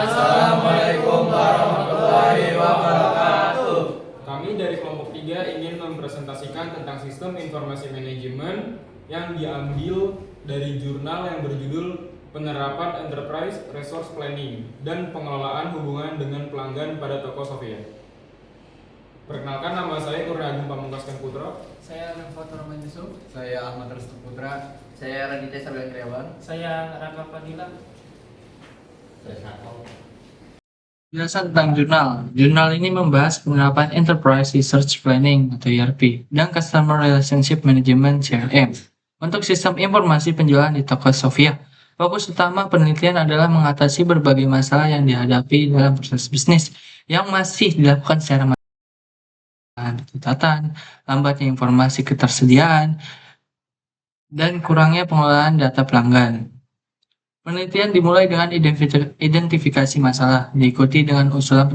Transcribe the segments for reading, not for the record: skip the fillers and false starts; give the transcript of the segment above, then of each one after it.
Assalamualaikum warahmatullahi wabarakatuh. Kami dari kelompok 3 ingin mempresentasikan tentang sistem informasi manajemen yang diambil dari jurnal yang berjudul Penerapan Enterprise Resource Planning dan Pengelolaan Hubungan dengan Pelanggan pada Toko Sofia. Perkenalkan, nama saya Kurnia Agung Pamungkas Putro. Saya Nafot Roman Yusuf. Saya Ahmad Restu Putra. Saya Raditya Sabian Kriawan. Saya Raka Fadila. Penjelasan tentang jurnal. Jurnal ini membahas penerapan Enterprise Research Planning atau ERP dan Customer Relationship Management CRM untuk sistem informasi penjualan di toko Sofia. Fokus utama penelitian adalah mengatasi berbagai masalah yang dihadapi dalam proses bisnis yang masih dilakukan secara manual, catatan, lambatnya informasi ketersediaan, dan kurangnya pengelolaan data pelanggan. Penelitian dimulai dengan identifikasi masalah, diikuti dengan usulan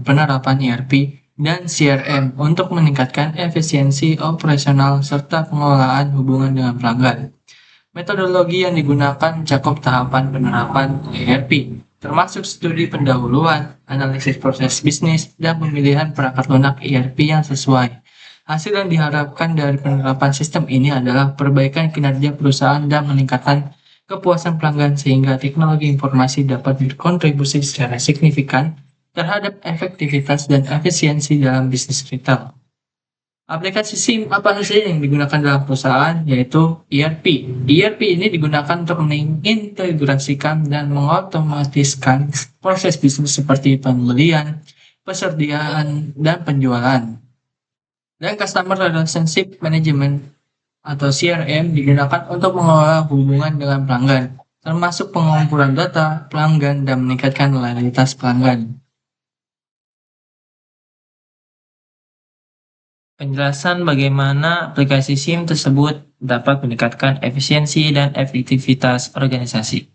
penerapan ERP dan CRM untuk meningkatkan efisiensi operasional serta pengelolaan hubungan dengan pelanggan. Metodologi yang digunakan mencakup tahapan penerapan ERP, termasuk studi pendahuluan, analisis proses bisnis, dan pemilihan perangkat lunak ERP yang sesuai. Hasil yang diharapkan dari penerapan sistem ini adalah perbaikan kinerja perusahaan dan meningkatkan kepuasan pelanggan sehingga teknologi informasi dapat berkontribusi secara signifikan terhadap efektivitas dan efisiensi dalam bisnis retail. Aplikasi SIM apa saja yang digunakan dalam perusahaan yaitu ERP. ERP ini digunakan untuk mengintegrasikan dan mengotomatiskan proses bisnis seperti pembelian, persediaan, dan penjualan. Dan Customer Relationship Management atau CRM digunakan untuk mengelola hubungan dengan pelanggan, termasuk pengumpulan data pelanggan dan meningkatkan loyalitas pelanggan. Penjelasan bagaimana aplikasi SIM tersebut dapat meningkatkan efisiensi dan efektivitas organisasi.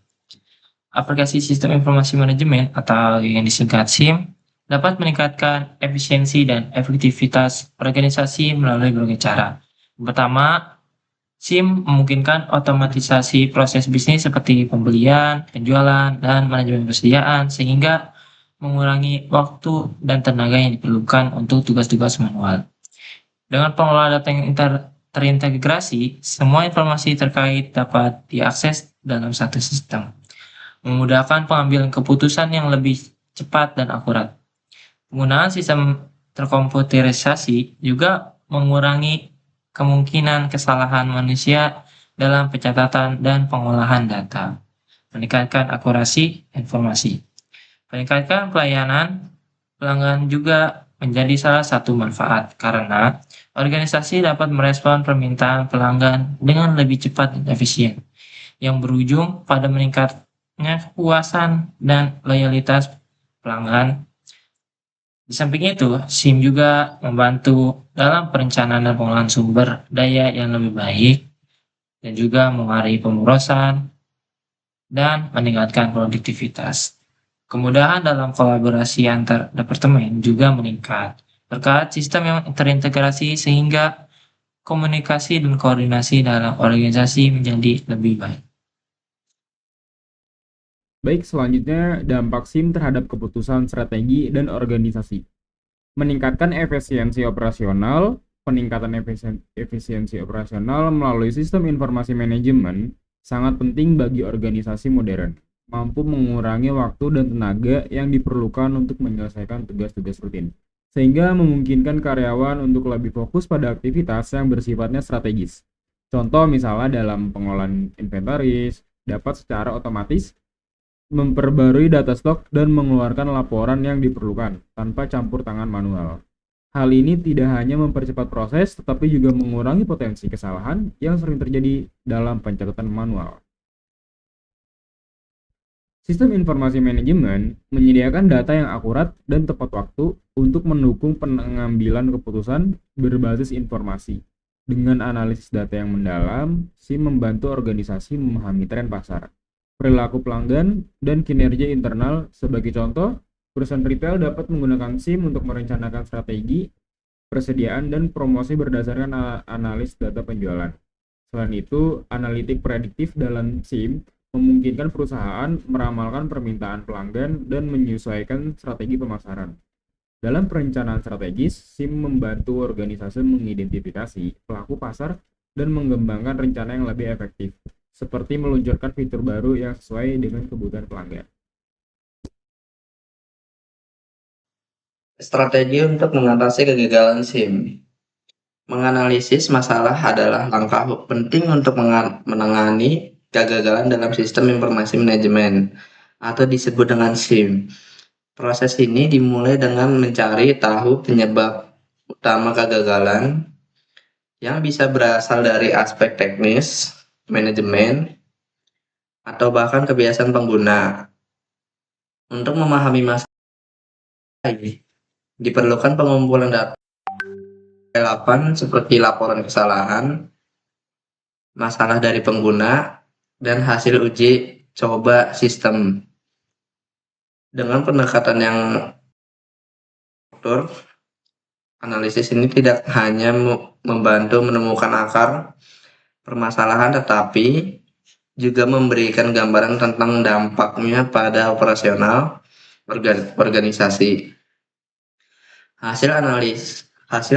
Aplikasi Sistem Informasi Manajemen atau yang disingkat SIM dapat meningkatkan efisiensi dan efektivitas organisasi melalui berbagai cara. Pertama, SIM memungkinkan otomatisasi proses bisnis seperti pembelian, penjualan, dan manajemen persediaan sehingga mengurangi waktu dan tenaga yang diperlukan untuk tugas-tugas manual. Dengan pengelola data yang terintegrasi, semua informasi terkait dapat diakses dalam satu sistem, memudahkan pengambilan keputusan yang lebih cepat dan akurat. Penggunaan sistem terkomputerisasi juga mengurangi kemungkinan kesalahan manusia dalam pencatatan dan pengolahan data, meningkatkan akurasi informasi. Meningkatkan pelayanan pelanggan juga menjadi salah satu manfaat karena organisasi dapat merespon permintaan pelanggan dengan lebih cepat dan efisien, yang berujung pada meningkatnya kepuasan dan loyalitas pelanggan. Di samping itu, SIM juga membantu dalam perencanaan dan pengelolaan sumber daya yang lebih baik dan juga mengurangi pemborosan dan meningkatkan produktivitas. Kemudahan dalam kolaborasi antar departemen juga meningkat berkat sistem yang terintegrasi sehingga komunikasi dan koordinasi dalam organisasi menjadi lebih baik. Baik, selanjutnya dampak SIM terhadap keputusan strategi dan organisasi. Meningkatkan efisiensi operasional. Peningkatan efisiensi operasional melalui sistem informasi manajemen sangat penting bagi organisasi modern, mampu mengurangi waktu dan tenaga yang diperlukan untuk menyelesaikan tugas-tugas rutin, sehingga memungkinkan karyawan untuk lebih fokus pada aktivitas yang bersifatnya strategis. Contoh misalnya dalam pengelolaan inventaris, dapat secara otomatis memperbarui data stok dan mengeluarkan laporan yang diperlukan tanpa campur tangan manual. Hal ini tidak hanya mempercepat proses, tetapi juga mengurangi potensi kesalahan yang sering terjadi dalam pencatatan manual. Sistem informasi manajemen menyediakan data yang akurat dan tepat waktu untuk mendukung pengambilan keputusan berbasis informasi. Dengan analisis data yang mendalam, SIM membantu organisasi memahami tren pasar, perilaku pelanggan, dan kinerja internal. Sebagai contoh, perusahaan retail dapat menggunakan SIM untuk merencanakan strategi, persediaan, dan promosi berdasarkan analis data penjualan. Selain itu, analitik prediktif dalam SIM memungkinkan perusahaan meramalkan permintaan pelanggan dan menyesuaikan strategi pemasaran. Dalam perencanaan strategis, SIM membantu organisasi mengidentifikasi pelaku pasar dan mengembangkan rencana yang lebih efektif, seperti meluncurkan fitur baru yang sesuai dengan kebutuhan pelanggan. Strategi untuk mengatasi kegagalan SIM. Menganalisis masalah adalah langkah penting untuk menangani kegagalan dalam sistem informasi manajemen atau disebut dengan SIM. Proses ini dimulai dengan mencari tahu penyebab utama kegagalan yang bisa berasal dari aspek teknis, manajemen, atau bahkan kebiasaan pengguna. Untuk memahami masalah ini, diperlukan pengumpulan data relevan seperti laporan kesalahan, masalah dari pengguna, dan hasil uji coba sistem. Dengan pendekatan yang struktur, analisis ini tidak hanya membantu menemukan akar permasalahan, tetapi juga memberikan gambaran tentang dampaknya pada operasional organisasi. Hasil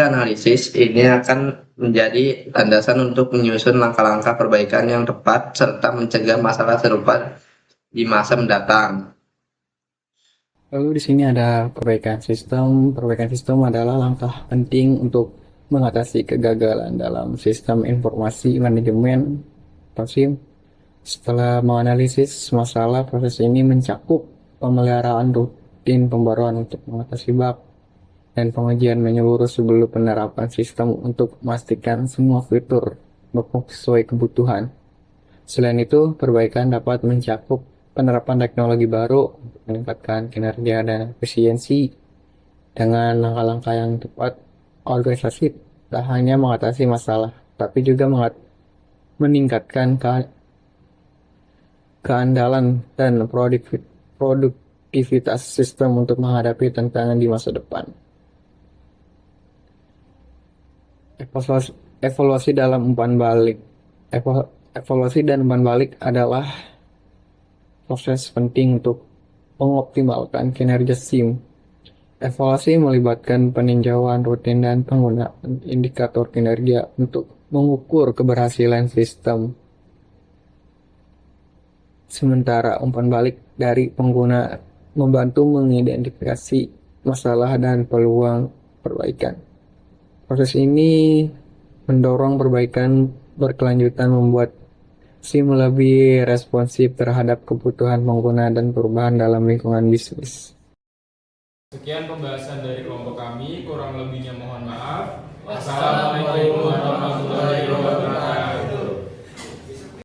analisis ini akan menjadi landasan untuk menyusun langkah-langkah perbaikan yang tepat serta mencegah masalah serupa di masa mendatang. Lalu di sini ada perbaikan sistem. Perbaikan sistem adalah langkah penting untuk mengatasi kegagalan dalam sistem informasi manajemen atau SIM. Setelah menganalisis masalah, proses ini mencakup pemeliharaan rutin, pembaruan untuk mengatasi bug, dan pengujian menyeluruh sebelum penerapan sistem untuk memastikan semua fitur berfungsi sesuai kebutuhan. Selain itu, perbaikan dapat mencakup penerapan teknologi baru untuk meningkatkan kinerja dan efisiensi. Dengan langkah-langkah yang tepat, organisasi tak hanya mengatasi masalah, tapi juga meningkatkan keandalan dan produktivitas sistem untuk menghadapi tantangan di masa depan. Evaluasi dalam umpan balik. Evaluasi dan umpan balik adalah proses penting untuk mengoptimalkan kinerja SIM. Evaluasi melibatkan peninjauan rutin dan penggunaan indikator kinerja untuk mengukur keberhasilan sistem. Sementara umpan balik dari pengguna membantu mengidentifikasi masalah dan peluang perbaikan. Proses ini mendorong perbaikan berkelanjutan, membuat SIM lebih responsif terhadap kebutuhan pengguna dan perubahan dalam lingkungan bisnis. Sekian pembahasan dari kelompok kami, kurang lebihnya mohon maaf.